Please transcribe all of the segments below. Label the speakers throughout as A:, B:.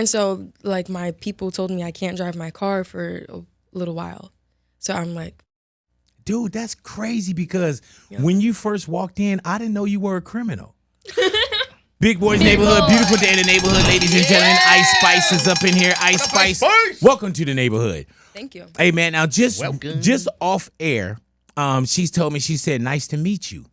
A: And so like my people told me I can't drive my car for a little while. So I'm like,
B: dude, that's crazy because when you first walked in, I didn't know you were a criminal. Big Boy's Neighborhood, beautiful day in the neighborhood, ladies and gentlemen. Ice Spice is up in here. Ice Spice, welcome to the neighborhood.
A: thank you.
B: Hey man, now just off air, she's told me, she said, nice to meet you.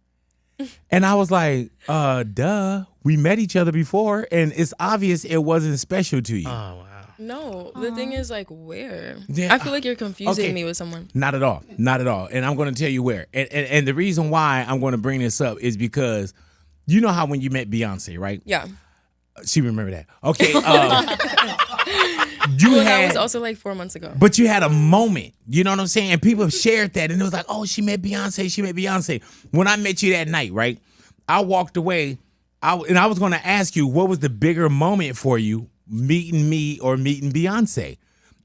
B: And I was like, duh, we met each other before, and it's obvious it wasn't special to you.
C: Oh, wow.
A: No, the thing is like where?
B: Yeah,
A: I feel like you're confusing me with someone.
B: Not at all. Not at all. And I'm going to tell you where. And the reason why I'm going to bring this up is because you know how when you met Beyonce, right?
A: Yeah.
B: She remember that. Okay.
A: That was also like 4 months ago.
B: But you had a moment. You know what I'm saying? And people have shared that. And it was like, oh, she met Beyonce. She met Beyonce. When I met you that night, right? I walked away. And I was going to ask you, what was the bigger moment for you? Meeting me or meeting Beyonce?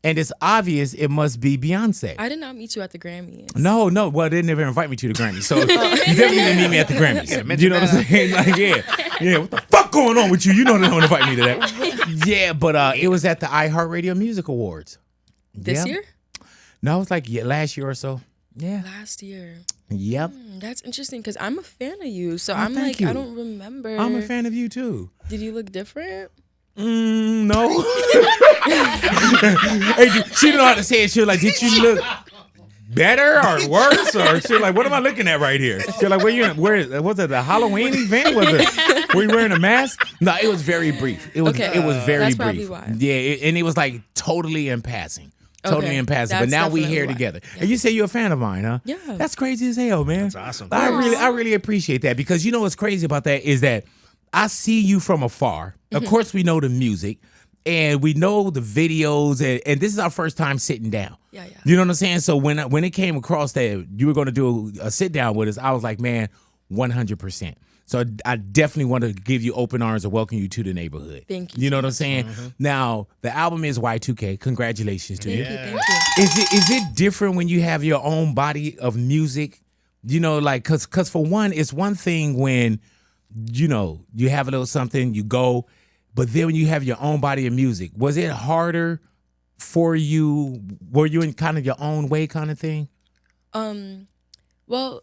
B: And it's obvious it must be Beyonce.
A: I did not meet you at the Grammys.
B: No. Well, they never invite me to the Grammys. So you definitely didn't meet me at the Grammys. You know what I'm saying? Like, yeah. What the fuck going on with you? You know they don't invite me to that. Yeah, but it was at the iHeartRadio Music Awards.
A: This year?
B: No, it was like last year or so. Yeah.
A: Last year.
B: Yep.
A: That's interesting because I'm a fan of you. So
B: Oh, thank you.
A: I don't remember.
B: I'm a fan of you too.
A: Did you look different?
B: No. Hey, she didn't know how to say it. She was like, did you look better or worse? Or she was like, what am I looking at right here? She was like, where was it, a Halloween event? Were you wearing a mask? No, it was very brief. It was very
A: that's
B: brief.
A: Probably why.
B: Yeah, and it was like totally in passing. Totally in passing. But
A: That's
B: now we
A: definitely
B: here
A: why.
B: together.
A: Yeah.
B: And you say you're a fan of mine, huh?
A: Yeah.
B: That's crazy as hell, man.
C: That's awesome.
B: I really appreciate that because you know what's crazy about that is that I see you from afar. Of course, we know the music and we know the videos, and this is our first time sitting down.
A: Yeah.
B: You know what I'm saying? So when it came across that you were going to do a sit down with us, I was like, man, 100%. So I definitely want to give you open arms and welcome you to the neighborhood.
A: Thank you.
B: You know what I'm saying? Now, the album is Y2K. Congratulations to you.
A: Thank you.
B: Is it different when you have your own body of music? You know, like, cause for one, it's one thing when, you know, you have a little something, you go, but then when you have your own body of music, was it harder for you? Were you in kind of your own way kind of thing?
A: Well,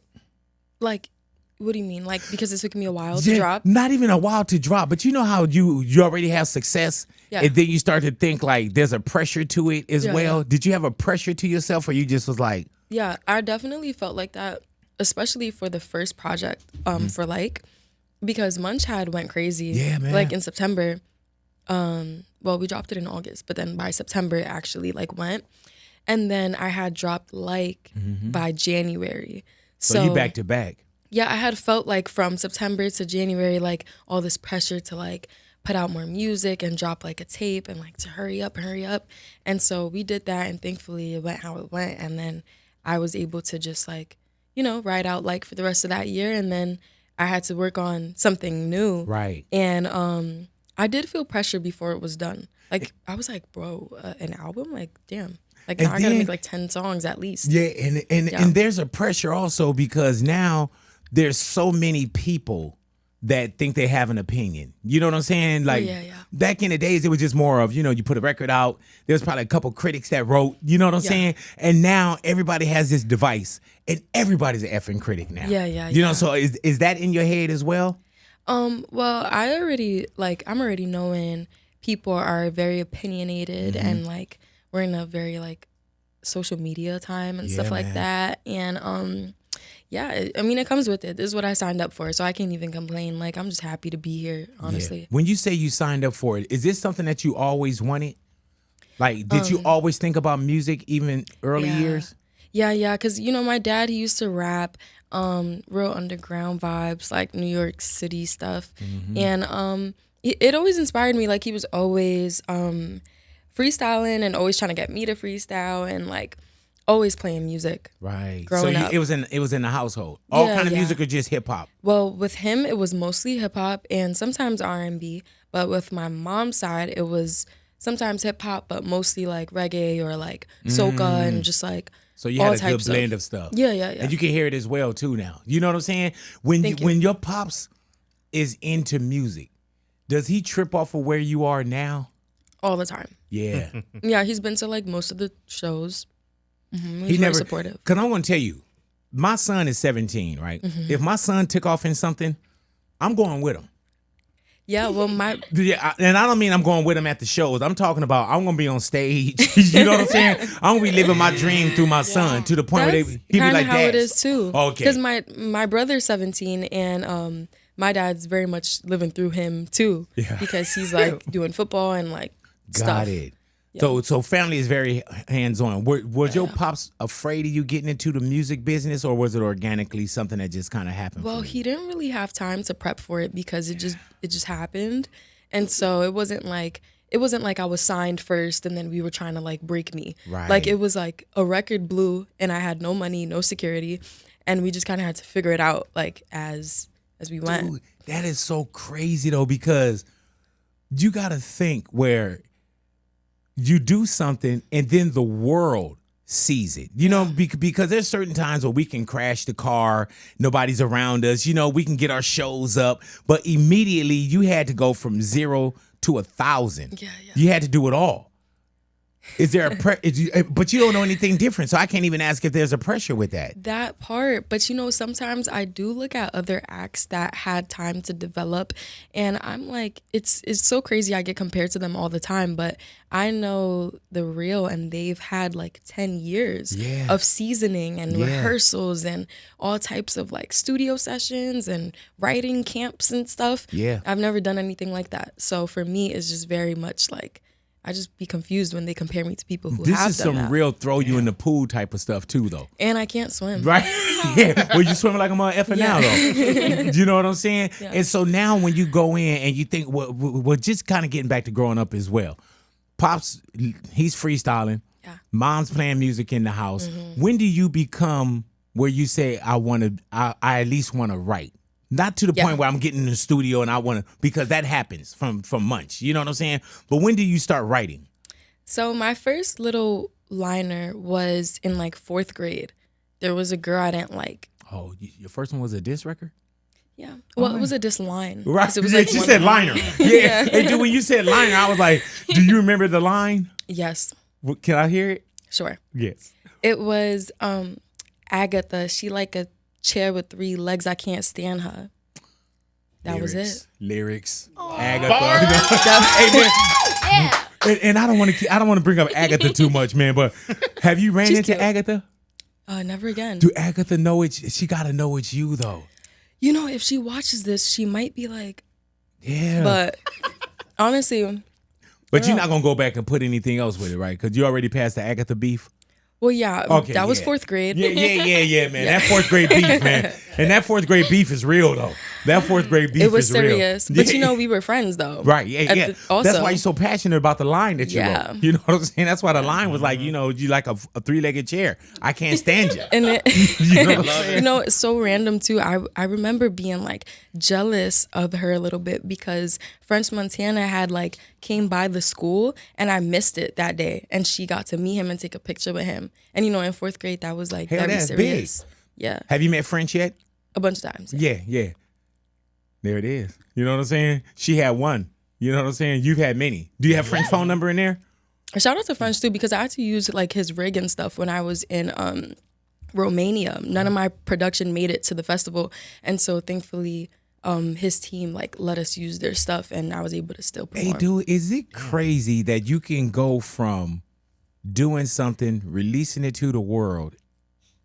A: like, what do you mean? Like, because it took me a while to drop?
B: Not even a while to drop, but you know how you already have success, and then you start to think like there's a pressure to it as well. Yeah. Did you have a pressure to yourself, or you just was like?
A: Yeah, I definitely felt like that, especially for the first project, for like, because Munch had went crazy.
B: Yeah, man.
A: Like in September, well, we dropped it in August, but then by September it actually like went, and then I had dropped like by January.
B: So you back to back.
A: Yeah, I had felt like from September to January, like all this pressure to like put out more music and drop like a tape and like to hurry up. And so we did that, and thankfully it went how it went. And then I was able to just like, you know, ride out like for the rest of that year. And then I had to work on something new.
B: Right.
A: And I did feel pressure before it was done. Like I was like, bro, an album? Like, damn. Like now I gotta make like 10 songs at least.
B: Yeah, and there's a pressure also because now there's so many people that think they have an opinion. You know what I'm saying? Like back in the days, it was just more of, you know, you put a record out. There's probably a couple critics that wrote, you know what I'm saying? And now everybody has this device and everybody's an effing critic now. You know, so is that in your head as well?
A: Well, I'm already knowing people are very opinionated and like we're in a very like social media time and stuff like that. And yeah, I mean, it comes with it. This is what I signed up for, so I can't even complain. Like, I'm just happy to be here, honestly.
B: Yeah. When you say you signed up for it, is this something that you always wanted? Like, did you always think about music even early years?
A: Yeah, because, you know, my dad, he used to rap, real underground vibes, like New York City stuff. And it always inspired me. Like, he was always freestyling and always trying to get me to freestyle and, like, always playing music.
B: Right.
A: Growing up.
B: It was in the household. All kind of music or just hip hop?
A: Well, with him it was mostly hip hop and sometimes R&B, but with my mom's side it was sometimes hip hop but mostly like reggae or like soca and just like
B: so you had a good blend of stuff.
A: Yeah.
B: And you can hear it as well too now. You know what I'm saying? When your pops is into music, does he trip off of where you are now?
A: all the time.
B: Yeah.
A: Yeah, he's been to like most of the shows. Mm-hmm. He's
B: He
A: very
B: never
A: supportive.
B: Because I'm going to tell you, my son is 17, right?
A: Mm-hmm.
B: If my son took off in something, I'm going with him.
A: Yeah, well,
B: And I don't mean I'm going with him at the shows. I'm talking about I'm going to be on stage. You know what I'm saying? I'm going to be living my dream through my son to the point where he'd be like,
A: how
B: Dad.
A: it is too.
B: Okay.
A: Because my brother's 17 and my dad's very much living through him too.
B: Yeah.
A: Because he's like doing football and like stuff.
B: Got it. Yeah. So family is very hands-on. Was your pops afraid of you getting into the music business, or was it organically something that just kind of happened?
A: Well, he didn't really have time to prep for it because it just happened, and so it wasn't like I was signed first and then we were trying to like break me.
B: Right.
A: Like it was like a record blew and I had no money, no security, and we just kind of had to figure it out like as we went.
B: Dude, that is so crazy though, because you got to think where you do something and then the world sees it, you know, because there's certain times where we can crash the car, nobody's around us, you know, we can get our shows up, but immediately you had to go from 0 to 1,000.
A: Yeah.
B: You had to do it all. Is there but you don't know anything different, so I can't even ask if there's a pressure with that.
A: That part, but you know, sometimes I do look at other acts that had time to develop, and I'm like, it's so crazy. I get compared to them all the time, but I know the Wrld, and they've had like 10 years of seasoning and rehearsals and all types of like studio sessions and writing camps and stuff.
B: Yeah,
A: I've never done anything like that, so for me, it's just very much like, I just be confused when they compare me to people who have done that.
B: This is some real throw you in the pool type of stuff too, though.
A: And I can't swim.
B: Right? Yeah. Well, you swimming like I'm on effing now, though. Do you know what I'm saying? Yeah. And so now when you go in and you think, well, just kind of getting back to growing up as well. Pops, he's freestyling. Yeah. Mom's playing music in the house. Mm-hmm. When do you become where you say, I at least want to write? Not to the point where I'm getting in the studio and I want to, because that happens from months. You know what I'm saying? But when do you start writing?
A: So my first little liner was in like 4th grade. There was a girl I didn't like.
B: Oh, your first one was a diss record?
A: Yeah. Well, it was a diss line.
B: Right.
A: It was
B: she said liner. Yeah. Hey, dude, when you said liner, I was like, do you remember the line?
A: Yes.
B: Can I hear it?
A: Sure.
B: Yes.
A: It was Agatha. She like a chair with 3 legs. I can't stand her. That was it.
B: Lyrics. Agatha. Hey, man. And I don't want to bring up Agatha too much, man. But have you ran into cute. Agatha?
A: Never again.
B: Do Agatha know it? She gotta know it's you though.
A: You know, if she watches this, she might be like,
B: yeah.
A: But honestly,
B: but you're not gonna go back and put anything else with it, right? Because you already passed the Agatha beef.
A: Well, yeah, okay, that was 4th grade.
B: Yeah, man. That 4th grade beef, man. And that 4th grade beef is real, though. That 4th grade beef is real.
A: It was serious. But, you know, we were friends, though.
B: Right, yeah. That's why you're so passionate about the line that you wrote. You know what I'm saying? That's why the line was like, you know, you like a 3-legged chair. I can't stand you.
A: And you know, it's so random, too. I remember being, like, jealous of her a little bit because French Montana had, like, came by the school, and I missed it that day. And she got to meet him and take a picture with him. And, you know, in 4th grade, that was, like, very serious. Big. Yeah.
B: Have you met French yet?
A: A bunch of times.
B: Yeah. There it is. You know what I'm saying? She had one. You know what I'm saying? You've had many. Do you have French phone number in there?
A: Shout out to French, too, because I had to use, like, his rig and stuff when I was in Romania. None of my production made it to the festival. And so, thankfully, his team, like, let us use their stuff, and I was able to still perform.
B: Hey, dude, is it crazy that you can go from doing something, releasing it to the world,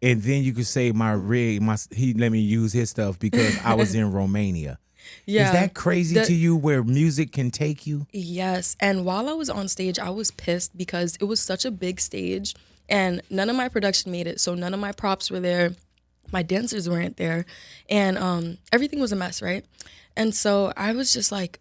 B: and then you could say my rig, he let me use his stuff because I was in Romania. Yeah. Is that crazy to you where music can take you?
A: Yes. And while I was on stage, I was pissed because it was such a big stage and none of my production made it. So none of my props were there. My dancers weren't there. And everything was a mess, right? And so I was just like,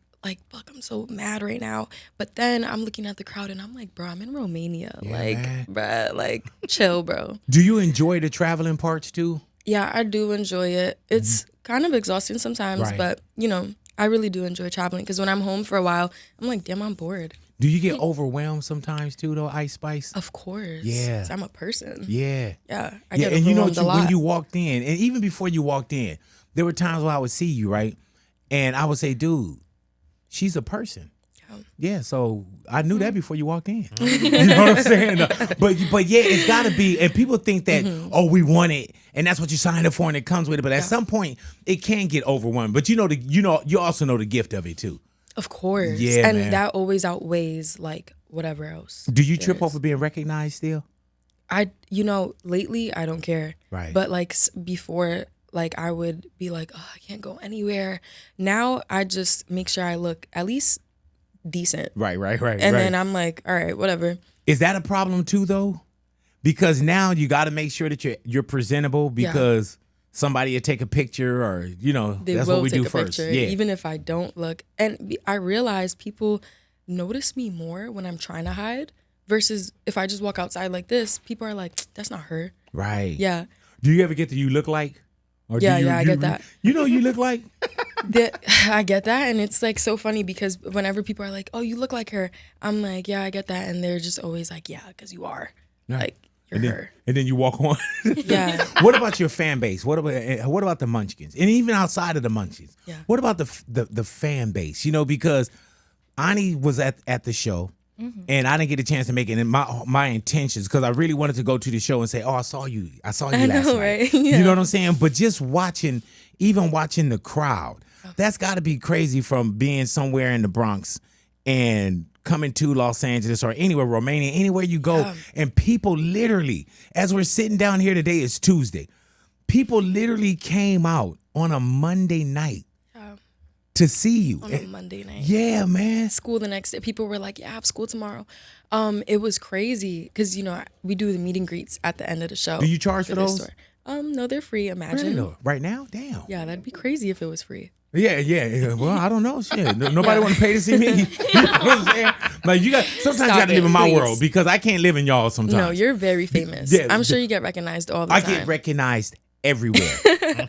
A: fuck, I'm so mad right now. But then I'm looking at the crowd and I'm like, bro, I'm in Romania. Yeah, like, bro, like, chill, bro.
B: Do you enjoy the traveling parts too?
A: Yeah, I do enjoy it. It's kind of exhausting sometimes, but, you know, I really do enjoy traveling because when I'm home for a while, I'm like, damn, I'm bored.
B: Do you get overwhelmed sometimes too, though, Ice Spice?
A: Of course.
B: Yeah.
A: 'Cause I'm a person.
B: Yeah.
A: Yeah. I get
B: and you know,
A: a lot.
B: when you walked in, and even before you walked in, there were times where I would see you, right? And I would say, dude, she's a person. Yeah, so I knew that before you walked in. You know what I'm saying? But yeah, it's got to be. And people think that, we want it, and that's what you signed up for, and it comes with it. But at some point, it can get overwhelmed. But you also know the gift of it too.
A: Of course.
B: Yeah,
A: and
B: man.
A: that always outweighs like whatever else.
B: Do you trip over being recognized still?
A: Lately I don't care.
B: Right.
A: But like before, like I would be like, oh, I can't go anywhere. Now I just make sure I look at least decent.
B: Right.
A: And then I'm like, all right, whatever.
B: Is that a problem too, though? Because now you got to make sure that you're presentable, because somebody will take a picture, or that's what we do first.
A: Picture,
B: yeah.
A: Even if I don't look, and I realize people notice me more when I'm trying to hide versus if I just walk outside like this. People are like, that's not her.
B: Right.
A: Yeah.
B: Do you ever get the you look like? Or
A: I get that.
B: You look like?
A: I get that, and it's like so funny because whenever people are like, oh, you look like her, I'm like, yeah, I get that, and they're just always like, yeah, because you are. Yeah. Like, you're her.
B: And then you walk on.
A: Yeah.
B: What about your fan base? What about the Munchkins? And even outside of the Munchkins, what about the fan base? Because Ani was at the show. And I didn't get a chance to make it. And my intentions, because I really wanted to go to the show and say, oh, I saw you last night.
A: Right? Yeah.
B: You know what I'm saying? But just watching the crowd, that's got to be crazy, from being somewhere in the Bronx and coming to Los Angeles or anywhere, Romania, anywhere you go. And people literally, as we're sitting down here today, it's Tuesday. People literally came out on a Monday night to see you
A: on a Monday night.
B: Yeah, man.
A: School the next day. People were like, yeah, I have school tomorrow. It was crazy because, we do the meet and greets at the end of the show.
B: Do you charge for those?
A: No, they're free. Imagine.
B: Really? Right now? Damn.
A: Yeah, that'd be crazy if it was free.
B: Yeah. Well, I don't know. Shit. Nobody want to pay to see me. You know what I'm saying? Like, sometimes you got to live in my world, because I can't live in y'all sometimes.
A: No, you're very famous. I'm sure you get recognized all the time.
B: I get recognized everywhere.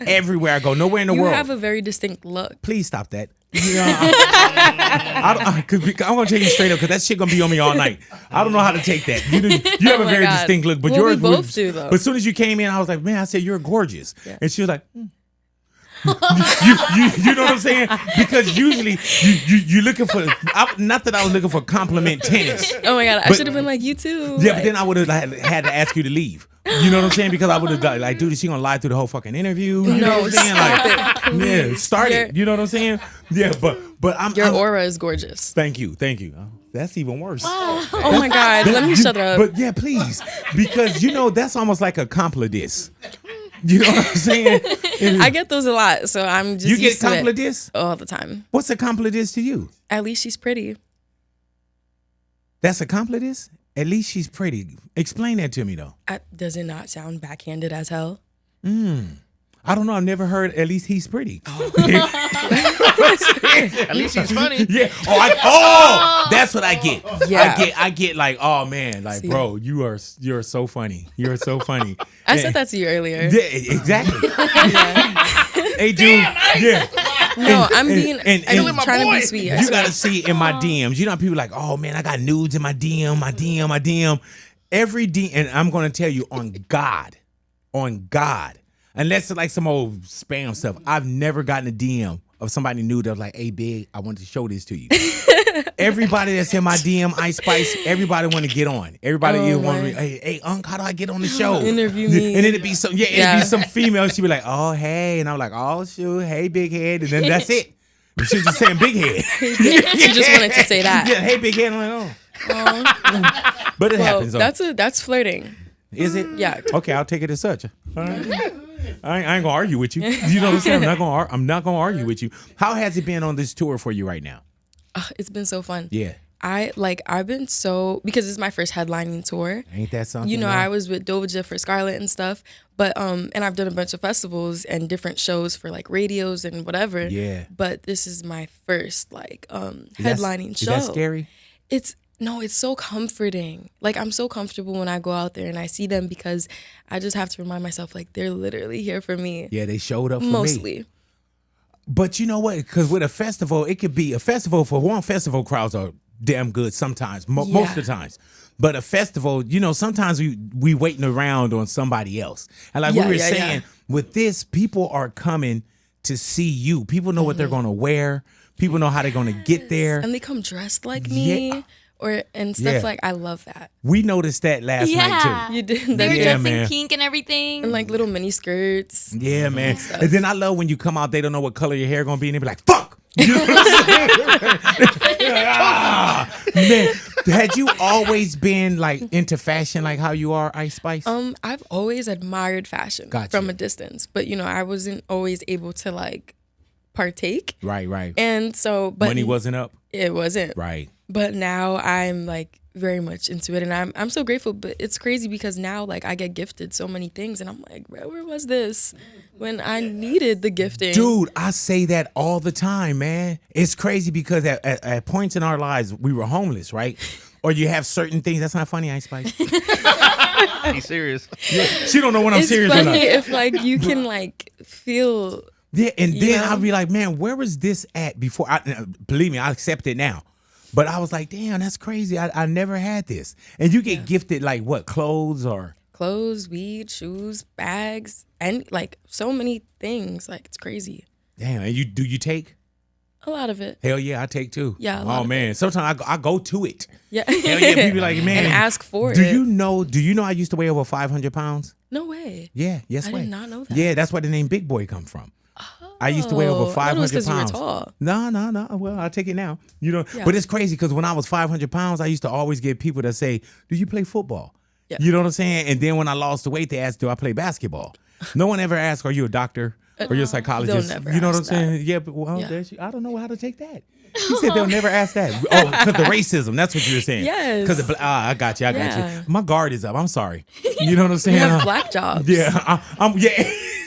B: Everywhere I go. Nowhere in the world.
A: You have a very distinct look.
B: Please stop that. I'm going to take you straight up, because that shit going to be on me all night. I don't know how to take that. You have a very distinct look, but yours.
A: We both do, though.
B: But as soon as you came in, I was like, man, I said, you're gorgeous. Yeah. And she was like, you know what I'm saying? Because usually you looking for, not that I was looking for compliment tennis.
A: Oh my God, I should have been like, you too.
B: Yeah, but then I would have had to ask you to leave. You know what I'm saying? Because I would have got like, dude, is she gonna lie through the whole fucking interview? You know what I'm saying? Like, start it. You know what I'm saying? Yeah, but
A: your aura is gorgeous.
B: Thank you. Oh, that's even worse.
A: Oh my God, let me shut up.
B: But yeah, please, because that's almost like a compliment. You know what I'm saying?
A: I get those a lot, so I'm just
B: you get compliments
A: all the time.
B: What's a compliment to you?
A: At least she's pretty.
B: That's a compliment? At least she's pretty. Explain that to me, though.
A: Does it not sound backhanded as hell?
B: I don't know. I've never heard at least he's pretty.
C: At least he's funny.
B: Yeah. Oh, that's what I get.
A: Yeah.
B: I get like, oh man, like, see, bro, you're so funny. You're so funny.
A: I said that to you earlier.
B: Yeah, exactly. Hey, dude. Yeah.
A: No, I'm trying to be sweet.
B: You gotta see in my DMs. You know how people are like, oh man, I got nudes in my DM, my DM. Every DM, and I'm gonna tell you on God, unless it's like some old spam stuff, I've never gotten a DM of somebody new that was like, hey, Big, I wanted to show this to you. Everybody that's in my DM, Ice Spice, everybody want to get on. Everybody want to, hey, Unc, how do I get on the show?
A: Interview me.
B: And then it'd be it'd be some female. She'd be like, oh, hey. And I'm like, oh, shoot, hey, Big Head. And then that's it. She's just saying Big Head.
A: She just wanted to say that.
B: Yeah, hey, Big Head. I'm like, oh. But it happens.
A: That's flirting.
B: Is it?
A: Yeah.
B: Okay, I'll take it as such. All right. I ain't gonna argue with you. You know what I'm saying? I'm not gonna argue with you. How has it been on this tour for you right now?
A: It's been so fun.
B: Yeah.
A: I've been so, because it's my first headlining tour.
B: Ain't that something?
A: You know, I was with Doja for Scarlet and stuff, but and I've done a bunch of festivals and different shows for like radios and whatever.
B: Yeah.
A: But this is my first headlining show.
B: Is that scary?
A: No, it's so comforting. Like, I'm so comfortable when I go out there and I see them, because I just have to remind myself, like, they're literally here for me.
B: Yeah, they showed up for me.
A: Mostly.
B: But you know what? Because with a festival, it could be a festival. For one, festival crowds are damn good sometimes, most of the times. But a festival, sometimes we waiting around on somebody else. And like we were saying, with this, people are coming to see you. People know what they're going to wear. People know how they're gonna get there,
A: and they come dressed like me. And stuff like I love that.
B: We noticed that last night too.
A: You did.
C: They were dressing pink and everything,
A: and like little mini skirts.
B: Yeah, man. And then I love when you come out, they don't know what color your hair gonna be, and they be like, "Fuck." You know what I'm saying? Man, had you always been like into fashion, like how you are, Ice Spice?
A: I've always admired fashion from a distance, but I wasn't always able to like partake.
B: Right.
A: And so, but
B: money wasn't up.
A: It wasn't.
B: Right.
A: But now I'm like very much into it, and I'm so grateful. But it's crazy because now like I get gifted so many things, and I'm like, bro, where was this when I needed the gifting?
B: Dude, I say that all the time, man. It's crazy because at points in our lives we were homeless, right? Or you have certain things. That's not funny, Ice Spice.
D: He's serious.
B: Yeah, she don't know when I'm serious or not.
A: It's funny if like you can like feel.
B: Yeah, and then I'll be like, man, where was this at before? Believe me, I accept it now. But I was like, damn, that's crazy. I never had this. And you get gifted like what, clothes, weed, shoes, bags, and like so many things. Like it's crazy. Damn, and do you take?
A: A lot of it.
B: Hell yeah, I take too.
A: Yeah.
B: Oh man, sometimes I go to it.
A: Yeah.
B: Hell yeah, people like, man,
A: and ask for it.
B: Do you know I used to weigh over 500 pounds?
A: No way.
B: Yeah, yes way.
A: I did not know that.
B: Yeah, that's where the name Big Boy come from. I used to weigh over 500 pounds.
A: You were tall.
B: No. Well, I'll take it now. But it's crazy because when I was 500 pounds, I used to always get people that say, "Do you play football?" Yeah. You know what I'm saying? And then when I lost the weight, they asked, "Do I play basketball?" No one ever asked, "Are you a doctor or you're a psychologist?" You know what I'm saying? Yeah, but I don't know how to take that. He said they'll never ask that. Oh, because the racism. That's what you were saying.
A: Yes.
B: Because I got you. My guard is up. I'm sorry. You know what I'm saying?
A: You have black jobs.
B: Yeah.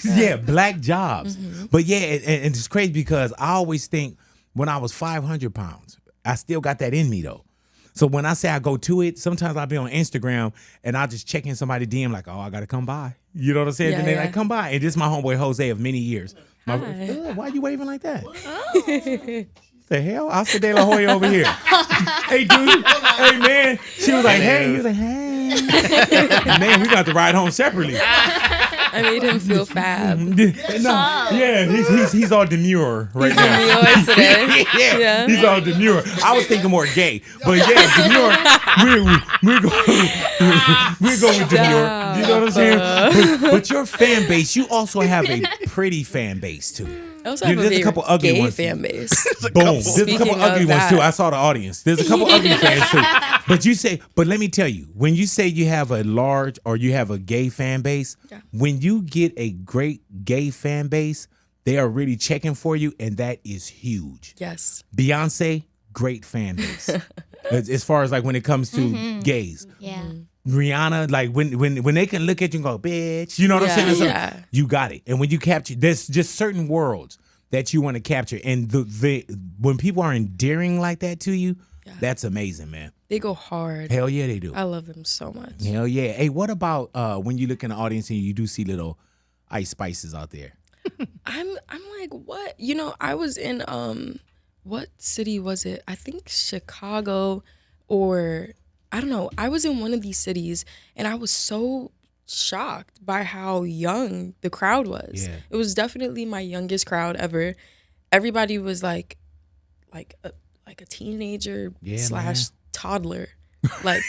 B: Yeah, black jobs. Mm-hmm. But yeah, and it's crazy because I always think when I was 500 pounds, I still got that in me though. So when I say I go to it, sometimes I'll be on Instagram and I'll just check in somebody DM like, "Oh, I got to come by." You know what I'm saying? And they like, "Come by." And this is my homeboy Jose of many years. Why are you waving like that? Oh. The hell? Oscar De La Hoya over here. Hey, dude. Hey, man. She was like, "Hey." He was like, "Hey." Man, we got to ride home separately.
A: I made him feel fab.
B: He's all demure right now.
A: Demure today.
B: Yeah, he's all demure. I was thinking more gay, but yeah, demure. We're going with demure. You know what I'm saying? But your fan base, you also have a pretty fan base too.
A: I also have
B: there's a couple ugly ones.
A: Fan base.
B: Boom. There's a couple ugly ones too. I saw the audience. There's a couple ugly fans too. But let me tell you, when you say you have a large or you have a gay fan base, when you get a great gay fan base, they are really checking for you, and that is huge.
A: Yes.
B: Beyonce, great fan base. As far as like when it comes to gays.
C: Yeah.
B: Rihanna, like when they can look at you and go, "Bitch," you know what I'm saying? So you got it. And when you capture, there's just certain worlds that you want to capture, and when people are endearing like that to you, that's amazing, man.
A: They go hard.
B: Hell yeah, they do.
A: I love them so much.
B: Hell yeah. Hey, what about when you look in the audience and you do see little Ice Spices out there?
A: I'm like, what? I was in what city was it? I think Chicago or I don't know. I was in one of these cities and I was so shocked by how young the crowd was. Yeah. It was definitely my youngest crowd ever. Everybody was like a teenager / toddler. Like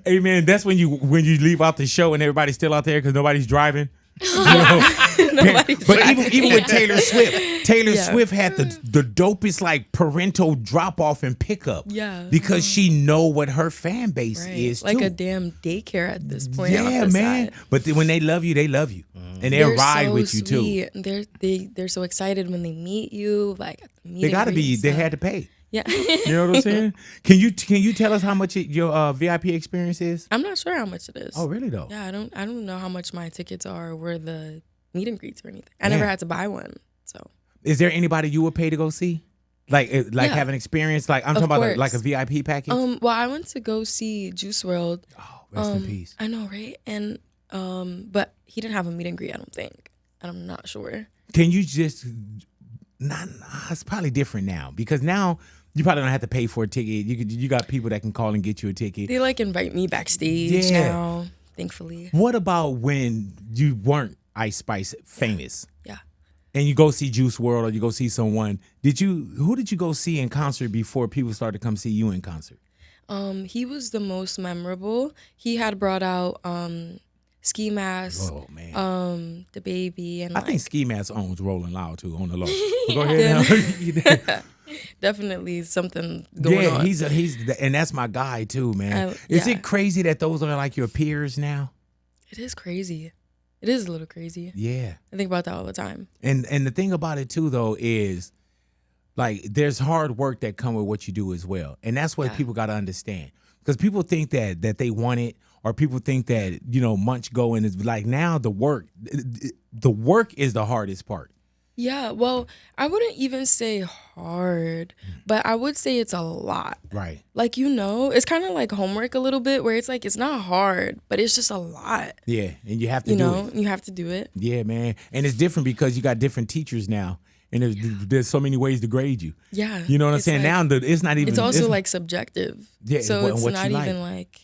B: Hey man, that's when you leave out the show and everybody's still out there because nobody's driving. But even with Taylor Swift had the dopest like parental drop off and pickup.
A: Yeah,
B: because she know what her fan base is
A: like
B: too.
A: A damn daycare at this point.
B: Yeah, man. But when they love you, they love you, and they'll ride with you
A: sweet.
B: too.
A: They're so excited when they meet you. Like
B: they gotta be. They had to pay.
A: Yeah.
B: You know what I'm saying? Can you tell us how much your VIP experience is?
A: I'm not sure how much it is.
B: Oh, really though?
A: Yeah, I don't know how much my tickets are or where the meet and greets or anything. I never had to buy one. So
B: is there anybody you would pay to go see? Like have an experience? Like I'm talking about like a VIP package?
A: Well, I went to go see Juice Wrld.
B: Oh, rest in peace.
A: I know, right? And but he didn't have a meet and greet, I don't think. And I'm not sure.
B: Can you just it's probably different now because now you probably don't have to pay for a ticket. You got people that can call and get you a ticket.
A: They like invite me backstage now, thankfully.
B: What about when you weren't Ice Spice famous?
A: Yeah.
B: and you go see Juice World or you go see someone, who did you go see in concert before people started to come see you in concert?
A: He was the most memorable. He had brought out Ski Mask,
B: Oh man,
A: the Baby, and
B: I think Ski Mask owns Rolling Loud too on the low. Go ahead now.
A: Definitely something going on.
B: And that's my guy too, man. Is it crazy that those are like your peers now?
A: It is crazy. It is a little crazy.
B: Yeah.
A: I think about that all the time.
B: And the thing about it too though is like there's hard work that come with what you do as well. And that's what people got to understand. Because people think that they want it, or people think that, munch go and it's like now the work is the hardest part.
A: Yeah, well, I wouldn't even say hard, but I would say it's a lot.
B: Right.
A: Like, it's kind of like homework a little bit, where it's like it's not hard, but it's just a lot.
B: Yeah, and you have to do it.
A: You have to do it.
B: Yeah, man. And it's different because you got different teachers now, and there's so many ways to grade you.
A: Yeah.
B: You know what I'm saying?
A: Like,
B: now it's not even.
A: It's also like subjective.
B: Yeah,
A: so it's
B: what
A: not
B: you
A: even like.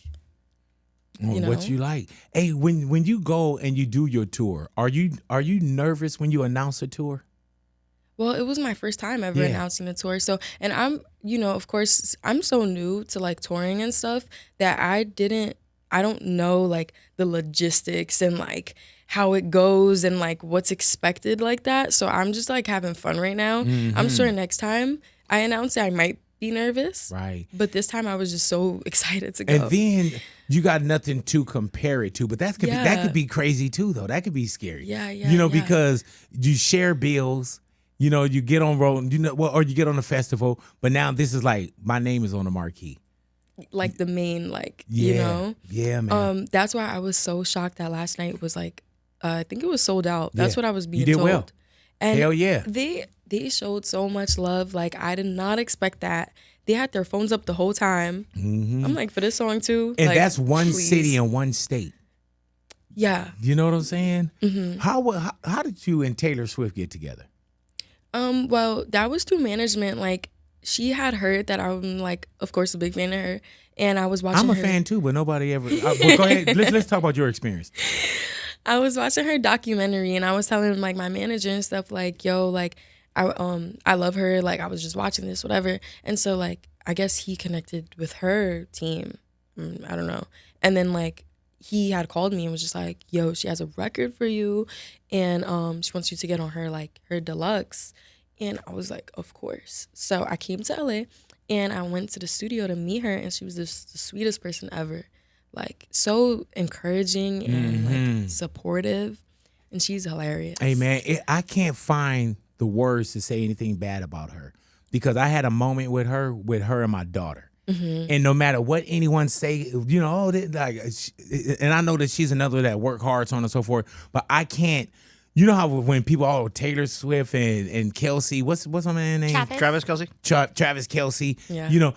B: What you like. Hey, when you go and you do your tour, are you nervous when you announce a tour?
A: Well, it was my first time ever announcing a tour. So, and I'm, of course, I'm so new to like touring and stuff that I don't know like the logistics and like how it goes and like what's expected like that. So I'm just like having fun right now. Mm-hmm. I'm sure next time I announce it, I might be nervous.
B: Right.
A: But this time I was just so excited to go.
B: And then you got nothing to compare it to, but that could be crazy too though. That could be scary.
A: Yeah.
B: Because you share bills. You get on road, or you get on a festival, but now this is like my name is on the marquee.
A: Like the main,
B: Yeah, man.
A: That's why I was so shocked that last night was like, I think it was sold out. That's what I was being
B: told.
A: You did well. And
B: hell yeah.
A: They showed so much love. Like I did not expect that. They had their phones up the whole time. Mm-hmm. I'm like, for this song too.
B: And
A: like,
B: that's one
A: please.
B: City and one state.
A: Yeah.
B: You know what I'm saying?
A: Mm-hmm.
B: How did you and Taylor Swift get together?
A: Well, that was through management. Like, she had heard that I'm, like, of course, a big fan of her. And I was watching
B: I'm a fan, too, but nobody ever... well, go ahead. Let's talk about your experience.
A: I was watching her documentary, and I was telling, like, my manager and stuff, like, yo, like, I love her. Like, I was just watching this, whatever. And so, like, I guess he connected with her team. I don't know. And then, like, he had called me and was just like, yo, she has a record for you. And she wants you to get on her, like, her deluxe. And I was like, of course. So I came to LA and I went to the studio to meet her, and she was just the sweetest person ever. Like, so encouraging and like supportive. And she's hilarious.
B: Hey, man, I can't find the words to say anything bad about her, because I had a moment with her and my daughter. Mm-hmm. And no matter what anyone say, and I know that she's another that work hard, so on and so forth, but I can't. You know how when people, Taylor Swift and Kelsey, what's my man's name?
D: Travis Kelsey.
B: Travis Kelsey. Yeah.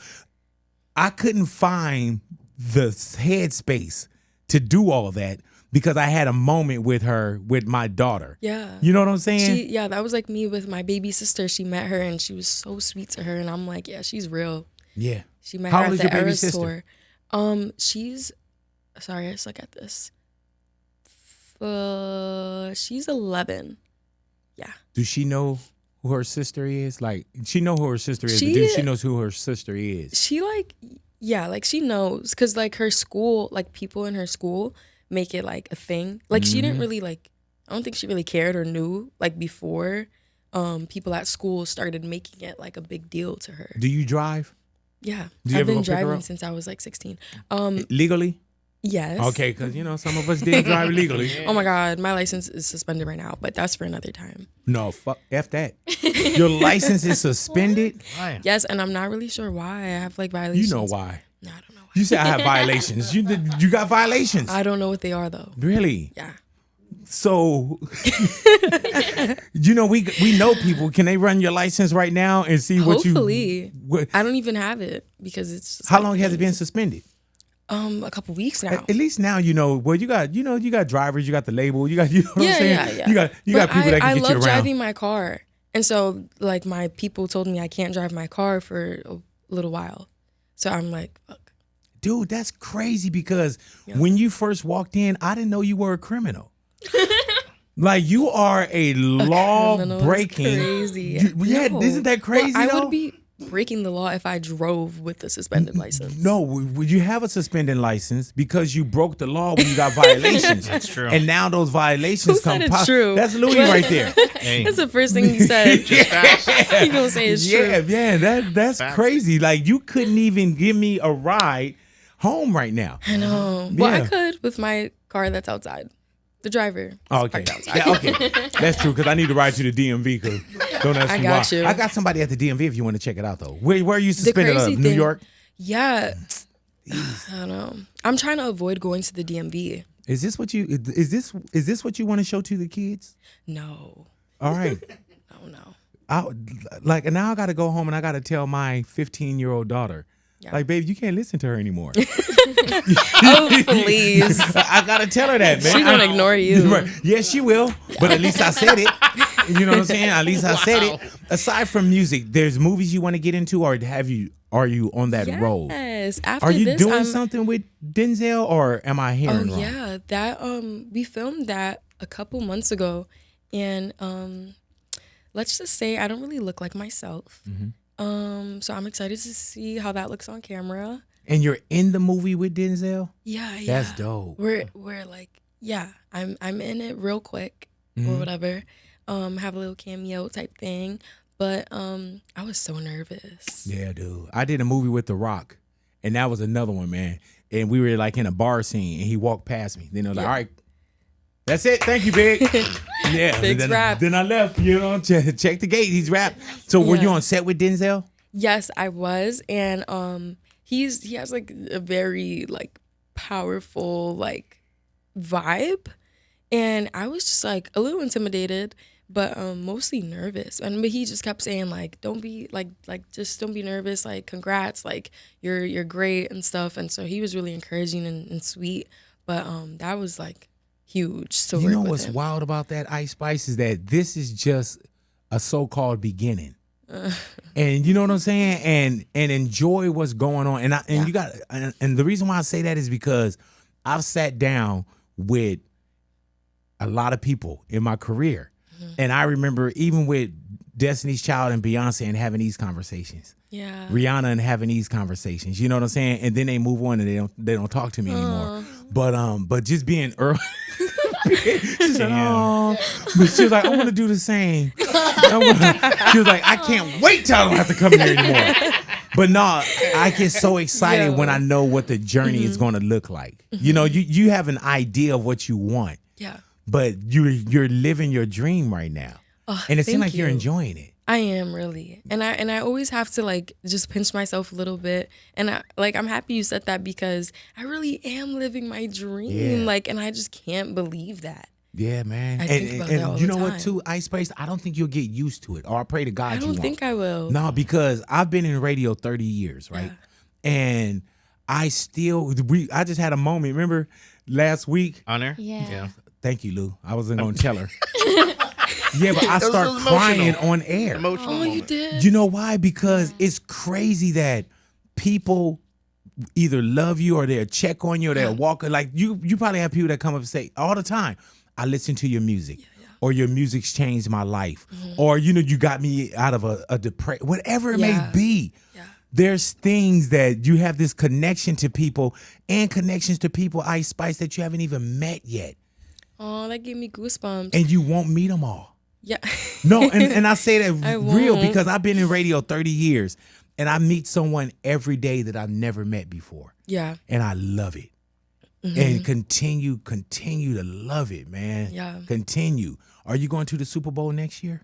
B: I couldn't find the headspace to do all that because I had a moment with her, with my daughter.
A: Yeah.
B: You know what I'm saying?
A: That was like me with my baby sister. She met her and she was so sweet to her. And I'm like, yeah, she's real.
B: Yeah.
A: She met her at the Eras tour. She's, sorry, I suck at this. She's 11. Yeah.
B: Does she know who her sister is? Like, she know who her sister is, but she knows who her sister is.
A: She she knows, because like her school, like people in her school make it like a thing. Like she didn't really I don't think she really cared or knew like before people at school started making it like a big deal to her.
B: Do you drive?
A: Yeah. I've been driving since I was like 16.
B: Legally?
A: Yes.
B: Okay, because, some of us did drive legally.
A: Oh, my God. My license is suspended right now, but that's for another time.
B: No, F that. Your license is suspended?
A: Yes, and I'm not really sure why. I have, like, violations.
B: You know why.
A: No, I don't know why.
B: You said I have violations. You got violations.
A: I don't know what they are, though.
B: Really?
A: Yeah.
B: So, we know people. Can they run your license right now and see what you...
A: Hopefully. I don't even have it because it's...
B: How long has it been suspended?
A: A couple weeks now.
B: At least now well, you got drivers, you got the label, you got what I'm saying?
A: Yeah.
B: You got people that can get you around.
A: I love driving my car. And so like my people told me I can't drive my car for a little while. So I'm like, fuck.
B: Dude, that's crazy because when you first walked in, I didn't know you were a criminal. Like you are a law breaking.
A: Crazy.
B: Yeah, isn't that crazy?
A: Well, I would be breaking the law if I drove with a suspended license.
B: No, would you have a suspended license because you broke the law when you got violations?
D: That's true.
B: And now those violations
A: Who said it's true?
B: That's Louis right there.
D: Hey.
A: That's the first thing he said.
D: Just fast.
A: He gonna say it's true.
B: Yeah, that's crazy. Like you couldn't even give me a ride home right now.
A: I know. Well, I could with my car that's outside. The driver.
B: Okay. Yeah, okay. That's true because I need to ride to the DMV because don't ask me why.
A: You.
B: I got somebody at the DMV if you want to check it out though. Where are you suspended of? New York?
A: Yeah. I don't know. I'm trying to avoid going to the DMV.
B: Is this what you want to show to the kids?
A: No.
B: All right.
A: No.
B: Now I got to go home and I got to tell my 15-year-old daughter. Yeah. Like, baby, you can't listen to her anymore.
A: Oh, please.
B: I got to tell her that, man.
A: She gonna ignore you.
B: Right. Yeah, she will. But at least I said it. You know what I'm saying? At least I said it. Aside from music, there's movies you want to get into, or are you on that road?
A: Yes.
B: Are you doing something with Denzel, or am I hearing wrong?
A: Yeah. That we filmed that a couple months ago, and let's just say I don't really look like myself. Mm-hmm. So I'm excited to see how that looks on camera.
B: And you're in the movie with Denzel?
A: Yeah.
B: That's dope.
A: We're like, yeah, I'm in it real quick or whatever. Have a little cameo type thing. But I was so nervous.
B: Yeah, dude. I did a movie with The Rock, and that was another one, man. And we were like in a bar scene, and he walked past me. Then I was like, all right, that's it. Thank you, Big. Yeah.
A: Big's rap.
B: Then I left, check the gate. He's rap. So were you on set with Denzel?
A: Yes, I was. And he has like a very like powerful like vibe. And I was just like a little intimidated, but mostly nervous. But he just kept saying like, don't be just don't be nervous. Like, congrats. Like you're great and stuff. And so he was really encouraging and sweet. But that was like huge. To
B: you know
A: work
B: what's
A: with him.
B: wild about that, Ice Spice, is that this is just a so-called beginning. And you know what I'm saying? And enjoy what's going on. And you got and the reason why I say that is because I've sat down with a lot of people in my career. Mm-hmm. And I remember even with Destiny's Child and Beyonce and having these conversations. Yeah. Rihanna and having these conversations. You know what I'm saying? And then they move on and they don't talk to me anymore. But just being early. She's like, oh. But she was like, I want to do the same. She was like, I can't wait till I don't have to come here anymore. But no, I get so excited when I know what the journey is going to look like. You know, you have an idea of what you want. Yeah. But you're living your dream right now. And it seems like you're enjoying it.
A: I am really. And I always have to like just pinch myself a little bit. And I'm happy you said that because I really am living my dream. Yeah. Like, and I just can't believe that.
B: Yeah, man.
A: I think about that all
B: you
A: the
B: know
A: time.
B: what too, Ice Spice? I don't think you'll get used to it. Or I pray to God
A: I don't think I will.
B: No, because I've been in radio 30 years, right? Yeah. And I just had a moment. Remember last week?
D: On there?
C: Yeah.
B: Thank you, Lou. I wasn't going to tell her. Yeah, but I start crying on air.
D: Emotional
A: moment. You did?
B: You know why? Because it's crazy that people either love you or they'll check on you or they'll walk. Like you probably have people that come up and say all the time, I listen to your music. Or your music's changed my life. Or, you got me out of a depression. Whatever it may be. Yeah. There's things that you have this connection to people and connections to people, Ice Spice, that you haven't even met yet.
A: Oh, that gave me goosebumps.
B: And you won't meet them all.
A: Yeah.
B: No, and I say that real because I've been in radio 30 years and I meet someone every day that I've never met before. Yeah. And I love it. And continue to love it, man. Yeah. Continue. Are you going to the Super Bowl next year?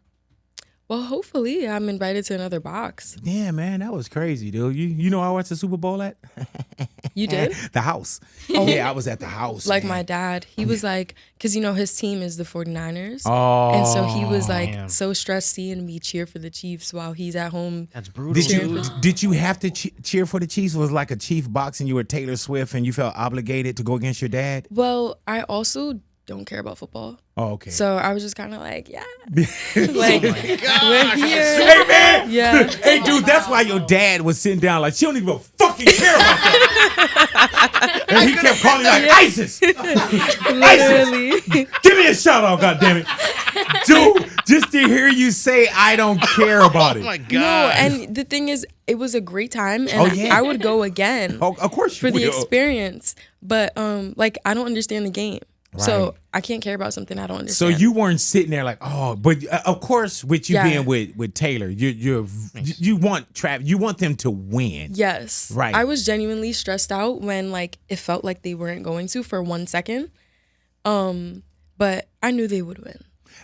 A: Well, hopefully. I'm invited to another box.
B: Yeah, man, that was crazy, dude. You know where I watched the Super Bowl at?
A: You did?
B: The house. Oh. Yeah, I was at the house.
A: Like my dad. He was like, because, his team is the 49ers. Oh. And so he was like so stressed seeing me cheer for the Chiefs while he's at home.
D: That's brutal.
B: Did you have to cheer for the Chiefs? Was it like a Chief box and you were Taylor Swift and you felt obligated to go against your dad?
A: Well, I also don't care about football.
B: Oh, okay.
A: So I was just kind of like, yeah.
D: Like, oh my gosh.
A: We're here.
B: Hey, man.
A: Yeah.
B: Hey, dude, that's why your dad was sitting down like, she don't even fuck fucking care about that. And he kept calling like ISIS.
A: Literally.
B: Give me a shout out, goddammit. Dude, just to hear you say I don't care about it.
D: Oh my God.
A: No, and the thing is, it was a great time, and I would go again.
B: Oh, of course you
A: for the
B: will.
A: experience. But like, I don't understand the game, so I can't care about something I don't
B: So
A: understand.
B: you weren't sitting there like, oh, but of course, with you being with Taylor, you want them to win.
A: Yes,
B: right.
A: I was genuinely stressed out when like it felt like they weren't going to for 1 second, but I knew they would win.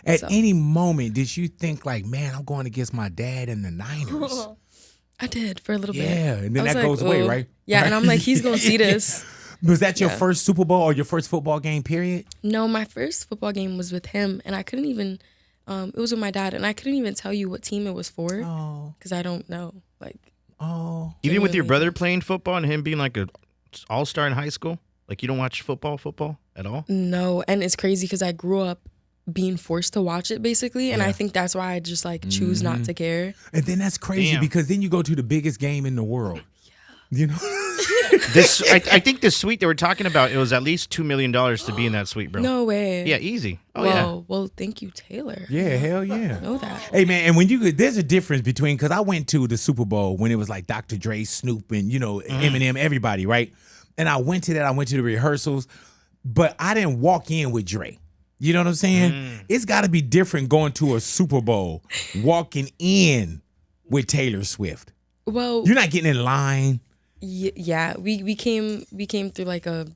B: At any moment, did you think like, man, I'm going against my dad and the Niners?
A: I did for a little bit.
B: Yeah, and then that
A: like,
B: goes away, right?
A: Yeah,
B: right?
A: and I'm like, he's gonna see this.
B: Was that your first Super Bowl or your first football game, period?
A: No, my first football game was with him, and I couldn't even, it was with my dad, and I couldn't even tell you what team it was for because I don't know. Like,
D: even with your brother playing football and him being like an all-star in high school, like you don't watch football at all?
A: No, and it's crazy because I grew up being forced to watch it basically, and I think that's why I just like choose not to care.
B: And then that's crazy because then you go to the biggest game in the world. You know,
D: I think the suite they were talking about, it was at least $2 million to be in that suite, bro.
A: No way.
D: Yeah, easy. Oh
A: well, thank you, Taylor.
B: Yeah, hell yeah.
A: I know that.
B: Hey man, and when there's a difference between, because I went to the Super Bowl when it was like Dr. Dre, Snoop, and Eminem, everybody, right? And I went to that. I went to the rehearsals, but I didn't walk in with Dre. You know what I'm saying? It's got to be different going to a Super Bowl, walking in with Taylor Swift.
A: Well,
B: you're not getting in line.
A: Yeah, we came through like a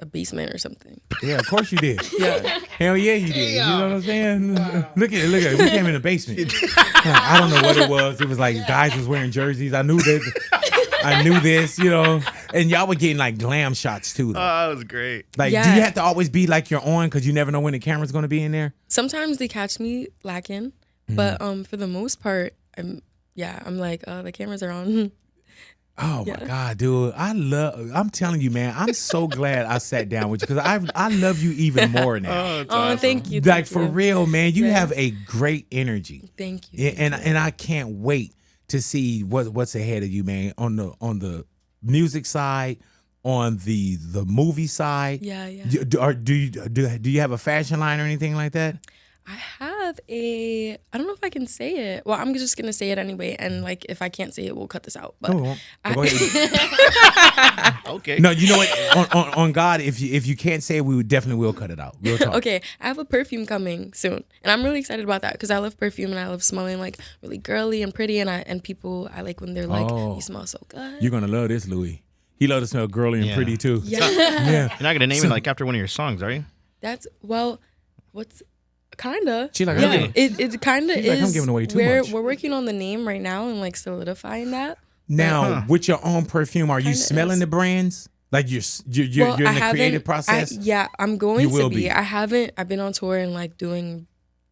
A: basement or something.
B: Yeah, of course you did.
A: Yeah.
B: Hell yeah, you did. You know what I'm saying? Look at it. We came in the basement. I don't know what it was. It was like guys was wearing jerseys. I knew that. I knew this, and y'all were getting like glam shots too. Though.
D: Oh, that was great.
B: Like, do you have to always be like you're on because you never know when the camera's going to be in there?
A: Sometimes they catch me lacking, but for the most part, I'm like, the cameras are on.
B: Oh my God, dude! I'm telling you, man. I'm so glad I sat down with you because I love you even more now.
A: Awesome. Thank you.
B: Like for real, man. You have a great energy.
A: Thank you.
B: And I can't wait to see what's ahead of you, man. On the music side, on the movie side.
A: Yeah.
B: Do you have a fashion line or anything like that?
A: I have I don't know if I can say it. Well, I'm just going to say it anyway. And like, if I can't say it, we'll cut this out. But
B: go ahead.
D: Okay.
B: No, you know what? On God, if you can't say it, we definitely will cut it out. We'll talk.
A: Okay. I have a perfume coming soon. And I'm really excited about that because I love perfume and I love smelling like really girly and pretty. And people, I like when they're like, you smell so good.
B: You're going to love this, Louis. He loves to smell girly and pretty too.
A: Yeah.
B: Yeah.
D: You're not going to name it like after one of your songs, are you?
A: Kinda.
B: She like,
A: it kinda is.
B: Like, I'm giving away too much.
A: We're working on the name right now and like solidifying that.
B: Now, with your own perfume, are you smelling the brands? Like you're in the creative process?
A: I'm going to be. I've been on tour and like doing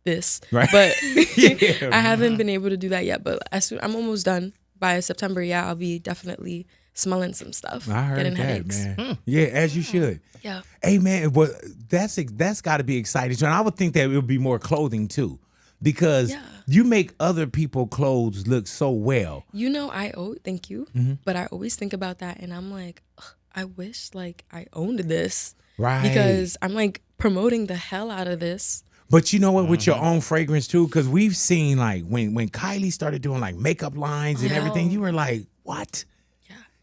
A: this, right? But I haven't been able to do that yet. But I'm almost done by September. Yeah, I'll be definitely smelling some stuff.
B: I heard that,
A: headaches.
B: man. Yeah, as you should.
A: Yeah.
B: Hey, man, well, that's got to be exciting. And I would think that it would be more clothing too, because you make other people's clothes look so well.
A: Thank you. But I always think about that, and I'm like, I wish like I owned this, right? Because I'm like promoting the hell out of this.
B: But you know what, with your own fragrance too, because we've seen like when Kylie started doing like makeup lines and everything, you were like, what?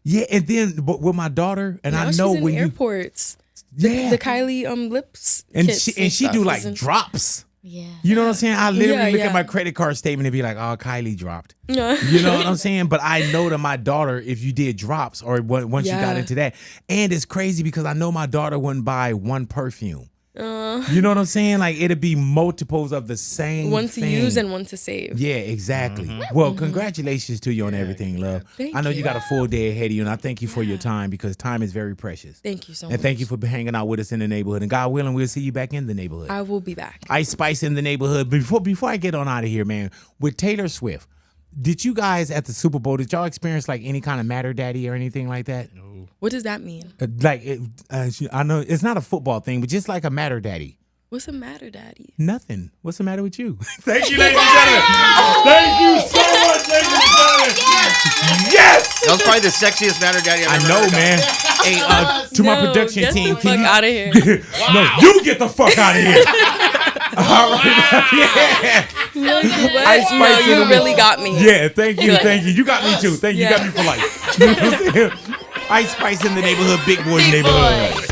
B: Yeah, and then with my daughter, and I know
A: she's
B: when
A: in airports. The Kylie lips
B: and
A: kits
B: she do like drops.
C: Yeah.
B: You know what I'm saying? I literally look at my credit card statement and be like, oh, Kylie dropped. You know what I'm saying? But I know that my daughter, if you did drops or once you got into that, and it's crazy because I know my daughter wouldn't buy one perfume. You know what I'm saying? Like it'd be multiples of the same
A: one to use and one to save.
B: Yeah, exactly. Well, congratulations to you on everything, love.
A: Thank
B: I know
A: you.
B: you got a full day ahead of you, and I thank you for your time because time is very precious.
A: Thank you so much.
B: And thank you for hanging out with us in the neighborhood. And God willing, we'll see you back in the neighborhood.
A: I will be back.
B: Ice Spice in the neighborhood. Before I get on out of here, man, with Taylor Swift, did you guys at the Super Bowl, did y'all experience like any kind of Matter Daddy or anything like that?
D: No.
A: What does that mean?
B: I know it's not a football thing, but just like a Matter Daddy.
A: What's the matter, Daddy?
B: Nothing. What's the matter with you? Thank you, ladies and gentlemen. Thank you so much, ladies and gentlemen. Yes.
D: That was probably the sexiest Matter Daddy I've
B: I
D: ever
B: know,
D: heard.
B: man. Hey, to my production
A: get
B: team,
A: the fuck out of here.
B: No, you get the fuck out of here. All right. Yeah. Ice Spice
A: No, you
B: in the-
A: really got me.
B: Yeah, thank you. You got me too. You got me for life. You know what I'm saying? Ice Spice in the neighborhood, big boy in the neighborhood.